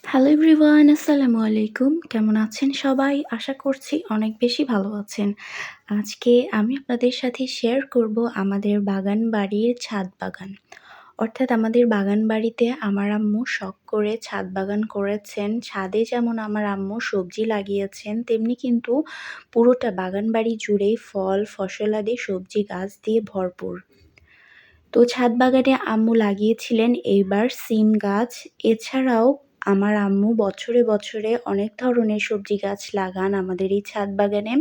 Hello everyone, আসসালামু আলাইকুম। কেমন আছেন সবাই? আশা করছি অনেক বেশি ভালো আছেন। আজকে আমি আপনাদের সাথে শেয়ার করব আমাদের বাগান বাড়ির ছাদ বাগান। অর্থাৎ আমাদের বাগান বাড়িতে আমার আম্মু শখ করে ছাদ বাগান করেছেন। ছাদে যেমন আমার আম্মু সবজি লাগিয়েছেন, তেমনি কিন্তু পুরোটা বাগান বাড়ি জুড়েই ফল, ফসলাদি সবজি গাছ দিয়ে ভরপুর। তো ছাদ বাগানে আম্মু লাগিয়েছিলেন এইবার সিম গাছ। এছাড়াও আমার আম্মু বছরে, বছরে অনেক ধরনের সবজি গাছ লাগান আমাদের এই ছাদ বাগানে।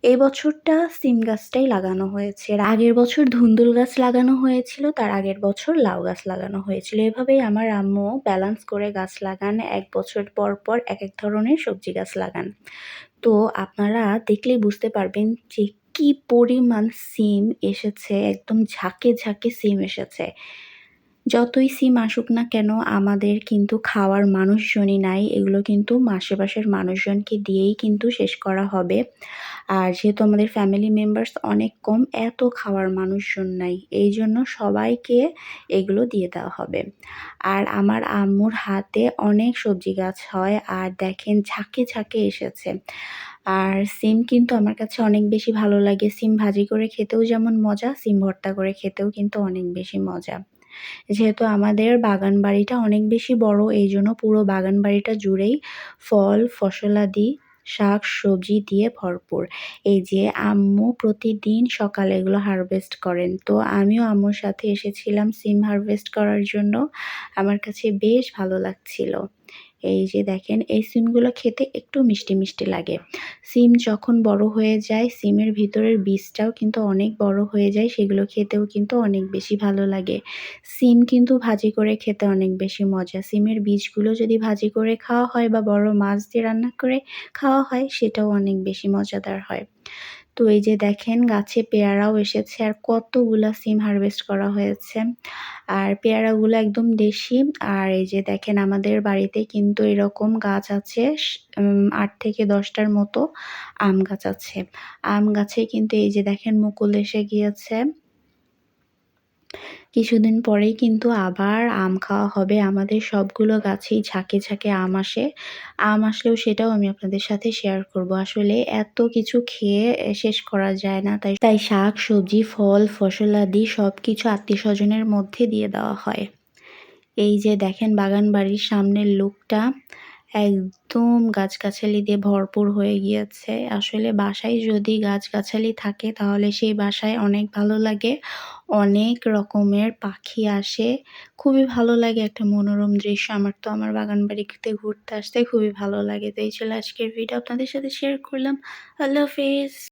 এই বছরটা সিম গাছটাই লাগানো হয়েছে। এর আগের বছর ধুন্দুল গাছ লাগানো হয়েছিল, তার আগের বছর লাউ গাছ লাগানো হয়েছিল। এভাবেই আমার আম্মু ব্যালেন্স করে গাছ লাগান। ১ বছর পর, পর একেক ধরনের সবজি গাছ লাগান। তো আপনারা দেখলেই বুঝতে পারবেন যে কি পরিমাণ সিম এসেছে, একদম ঝাঁকে, ঝাঁকে সিম এসেছে। যতই সিম আসুক না কেন আমাদের কিন্তু খাওয়ার মানুষজনই নাই। এগুলো কিন্তু আশেপাশের মানুষজনকে দিয়েই কিন্তু শেষ করা হবে। আর যেহেতু আমাদের ফ্যামিলি মেম্বার্স অনেক কম, এত খাওয়ার মানুষজন নাই। এইজন্য সবাইকে এগুলো দিয়ে দেওয়া হবে। আর আমার আম্মুর হাতে অনেক সবজি গাছ হয়, আর দেখেন ঝাঁকে, ঝাঁকে এসেছে। আর সিম কিন্তু আমার কাছে অনেক বেশি ভালো লাগে। সিম ভাজি করে খেতেও যেমন মজা, সিম ভর্তা করে খেতেও কিন্তু অনেক বেশি মজা। যেহেতু আমাদের বাগান বাড়িটা অনেক বেশি বড়, এইজন্য পুরো বাগান বাড়িটা জুড়েই ফল, ফসলাদি, শাক-সবজি দিয়ে ভরপুর। এই যে আম্মু প্রতিদিন সকালে এগুলো হারভেস্ট করেন। তো আমিও আম্মুর সাথে এসেছিলাম সিম হারভেস্ট করার জন্য। আমার কাছে বেশ ভালো লাগছিল। এই যে দেখেন এই সিমগুলো খেতে একটু মিষ্টি, মিষ্টি লাগে। সিম যখন বড় হয়ে যায়, সিমের ভিতরের বীজটাও কিন্তু অনেক বড় হয়ে যায়, সেগুলো খেতেও কিন্তু অনেক বেশি ভালো লাগে। সিম কিন্তু ভাজি করে খেতে অনেক বেশি মজা। সিমের বীজগুলো যদি ভাজি করে খাওয়া হয় বা বড় মাছ দিয়ে রান্না করে খাওয়া হয়, সেটাও অনেক বেশি মজাদার হয়। তো এই যে দেখেন গাছে পেয়ারাও এসেছে, আর কতগুলা সিম হারভেস্ট করা হয়েছে। আর পেয়ারাগুলো একদম দেশি। আর এই যে দেখেন আমাদের বাড়িতে কিন্তু এরকম গাছ আছে ৮ থেকে ১০ টার মতো আম গাছ আছে। আম গাছে কিন্তু এই যে দেখেন মুকুল এসে গিয়েছে। কিছুদিন পরেই কিন্তু আবার আম খাওয়া হবে। আমাদের সবগুলো গাছেই ঝাঁকে, ঝাঁকে আম আসে। আম আসলেও সেটাও আমি আপনাদের সাথে শেয়ার করব। আসলে এত কিছু খেয়ে শেষ করা যায় না। তাই তাই শাক, সবজি, ফল, ফসলাদি সবকিছু আত্মীয়স্বজনের মধ্যে দিয়ে দেওয়া হয়। এই যে দেখেন বাগান বাড়ির সামনের লুকটা একদম গাছগাছালি দিয়ে ভরপুর হয়ে গিয়েছে। আসলে বাসায় যদি গাছগাছালি থাকে তাহলে সেই বাসায় অনেক ভালো লাগে। অনেক রকমের পাখি আসে। খুবই ভালো লাগে, একটা মনোরম দৃশ্য। আমার তো আমার বাগান বাড়িতে ঘুরতে আসতে খুবই ভালো লাগে। তো এই ছিল আজকের ভিডিও, আপনাদের সাথে শেয়ার করলাম। আল্লাহ হাফেজ।